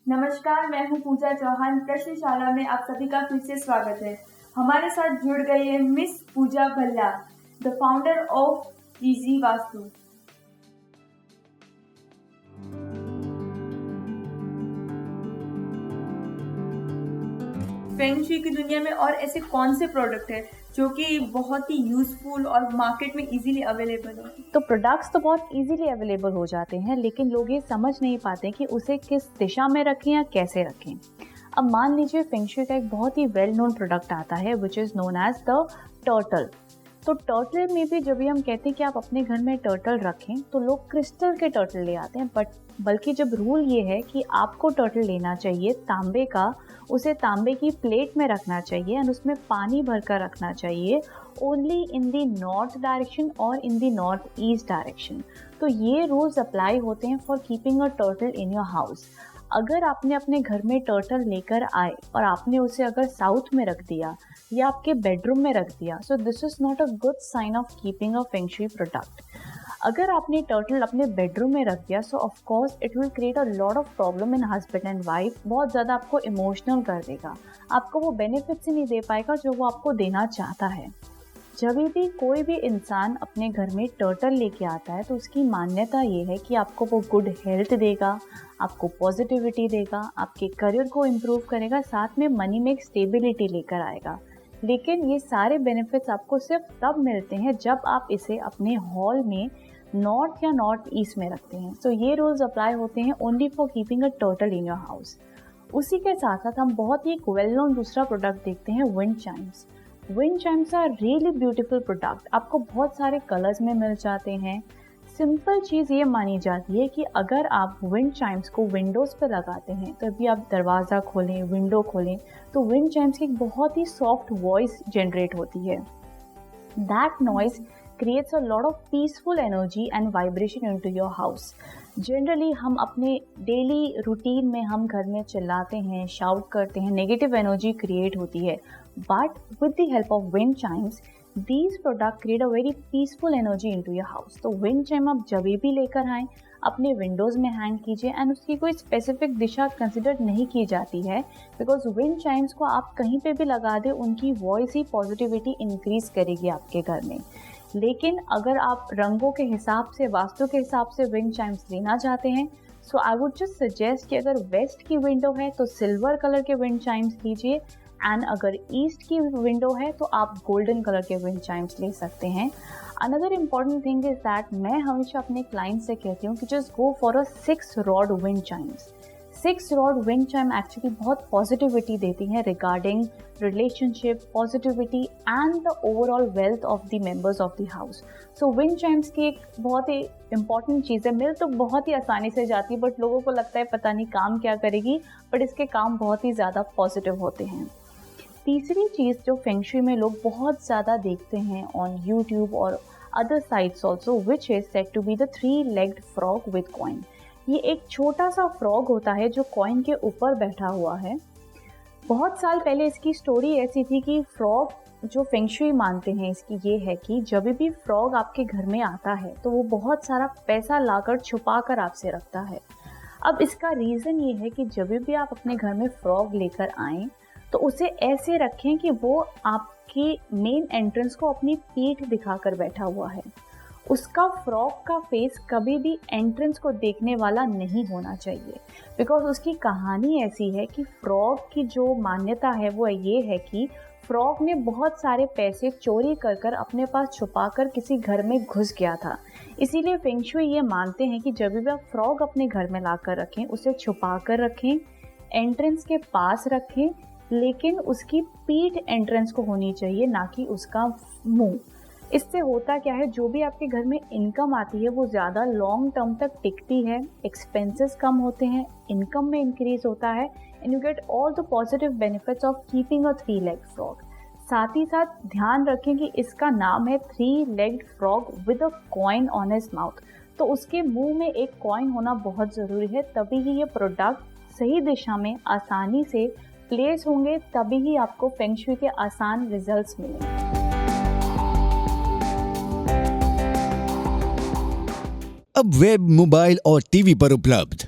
नमस्कार, मैं हूं पूजा चौहान। प्रश्नशाला में आप सभी का फिर से स्वागत है। हमारे साथ जुड़ गई है miss Pooja Bhalla, the founder of easy Vastu. Feng shui की दुनिया में और ऐसे कौन से प्रोडक्ट है जो कि बहुत ही यूजफुल और मार्केट में इजीली अवेलेबल है? तो प्रोडक्ट्स तो बहुत इजीली अवेलेबल हो जाते हैं, लेकिन लोग ये समझ नहीं पाते कि उसे किस दिशा में रखें या कैसे रखें। अब मान लीजिए फेंग शुई का एक बहुत ही वेल नोन प्रोडक्ट आता है which is known as the turtle. तो टर्टल में भी जब भी हम कहते हैं कि आप अपने घर में टर्टल रखें तो लोग क्रिस्टल के टर्टल ले आते हैं, बल्कि जब रूल ये है कि आपको टर्टल लेना चाहिए तांबे का, उसे तांबे की प्लेट में रखना चाहिए एंड उसमें पानी भरकर रखना चाहिए, only in the north direction और इन दी नॉर्थ ईस्ट डायरेक्शन। तो ये रूल्स अप्लाई होते हैं for keeping a turtle in your house. अगर आपने अपने घर में टर्टल लेकर आए और आपने उसे अगर साउथ में रख दिया या आपके बेडरूम में रख दिया, so this is not a good sign of keeping a feng shui product. अगर आपने टर्टल अपने बेडरूम में रख दिया, so of course it will create a lot of problem in husband and wife. बहुत ज़्यादा आपको इमोशनल कर देगा, आपको वो बेनिफिट्स ही नहीं दे पाएगा जो वो आपको देना चाहता है। जब भी कोई भी इंसान अपने घर में टर्टल लेके आता है तो उसकी मान्यता ये है कि आपको वो गुड हेल्थ देगा, आपको पॉजिटिविटी देगा, आपके करियर को इम्प्रूव करेगा, साथ में मनी में एक स्टेबिलिटी लेकर आएगा। लेकिन ये सारे बेनिफिट्स आपको सिर्फ तब मिलते हैं जब आप इसे अपने हॉल में नॉर्थ या नॉर्थ ईस्ट में रखते हैं। सो ये रूल्स अप्लाई होते हैं only for keeping a turtle in your house. उसी के साथ साथ हम बहुत ही एक वेल नोन दूसरा प्रोडक्ट देखते हैं, wind chimes. Wind chimes are really beautiful product, आपको बहुत सारे कलर्स में मिल जाते हैं। सिंपल चीज़ ये मानी जाती है कि अगर आप विंड चाइम्स को विंडोज़ पर लगाते हैं, तभी आप दरवाज़ा खोलें, विंडो खोलें, तो विंड चाइम्स की एक बहुत ही सॉफ्ट वॉइस जनरेट होती है। That noise creates a lot of peaceful energy and vibration into your house. Generally हम अपने डेली रूटीन में हम घर में चिल्लाते हैं, शाउट करते हैं, नेगेटिव एनर्जी क्रिएट होती है, but with the help of wind Chimes these product create a very peaceful energy into your house. तो विंड चाइम आप जब भी लेकर आएँ, अपने विंडोज़ में हैंग कीजिए एंड उसकी कोई स्पेसिफिक दिशा कंसिडर नहीं की जाती है, बिकॉज विंड चाइम्स को आप कहीं पे भी लगा दें, उनकी वॉइस ही पॉजिटिविटी इंक्रीज करेगी आपके घर में। लेकिन अगर आप रंगों के हिसाब से, वास्तु के हिसाब से विंड चाइम्स लेना चाहते हैं, सो आई वुड जस्ट सजेस्ट कि अगर वेस्ट की विंडो है तो सिल्वर कलर के विंड चाइम्स लीजिए, एंड अगर ईस्ट की विंडो है तो आप गोल्डन कलर के विंड चाइम्स ले सकते हैं। Another important thing is that मैं हमेशा अपने क्लाइंट से कहती हूँ कि just go for a 6 rod wind Chimes. 6 rod wind chime actually बहुत पॉजिटिविटी देती हैं regarding relationship, positivity and the overall wealth of the members of the house. So wind Chimes की एक बहुत ही इंपॉर्टेंट चीज़ है। मिल तो बहुत ही आसानी से जाती है, बट लोगों को लगता है पता नहीं काम क्या करेगी, बट इसके काम बहुत ही ज़्यादा पॉजिटिव होते हैं। तीसरी चीज़ जो फेंग शुई में लोग बहुत ज़्यादा देखते हैं ऑन यूट्यूब और other sites also, which is said to be the 3-legged frog with coin. ये एक छोटा सा फ्रॉग होता है जो कॉइन के ऊपर बैठा हुआ है। बहुत साल पहले इसकी स्टोरी ऐसी थी कि फ्रॉग जो फेंग शुई मानते हैं इसकी ये है कि जब भी फ्रॉग आपके घर में आता है तो वो बहुत सारा पैसा लाकर छुपा कर आपसे रखता है। अब इसका रीज़न ये है कि जब भी आप अपने घर में फ्रॉग लेकर आएँ तो उसे ऐसे रखें कि वो आपकी मेन एंट्रेंस को अपनी पीठ दिखाकर बैठा हुआ है। उसका फ्रॉग का फेस कभी भी एंट्रेंस को देखने वाला नहीं होना चाहिए, बिकॉज उसकी कहानी ऐसी है कि फ्रॉग की जो मान्यता है वो ये है कि फ्रॉग ने बहुत सारे पैसे चोरी कर कर अपने पास छुपा कर किसी घर में घुस गया था। इसीलिए फेंग शुई ये मानते हैं कि जब भी आप फ्रॉग अपने घर में ला कर रखें, उसे छुपा कर रखें, एंट्रेंस के पास रखें, लेकिन उसकी पीठ एंट्रेंस को होनी चाहिए, ना कि उसका मुंह। इससे होता क्या है, जो भी आपके घर में इनकम आती है वो ज़्यादा लॉन्ग टर्म तक टिकती है, एक्सपेंसेस कम होते हैं, इनकम में इंक्रीज होता है, and you get all the positive benefits of keeping a 3-legged frog. साथ ही साथ ध्यान रखें कि इसका नाम है 3-legged frog with a coin on his mouth. तो उसके मुंह में एक कॉइन होना बहुत ज़रूरी है, तभी ही ये प्रोडक्ट सही दिशा में आसानी से प्लेस होंगे, तभी ही आपको फेंग शुई के आसान रिजल्ट्स मिलेंगे। अब वेब, मोबाइल और टीवी पर उपलब्ध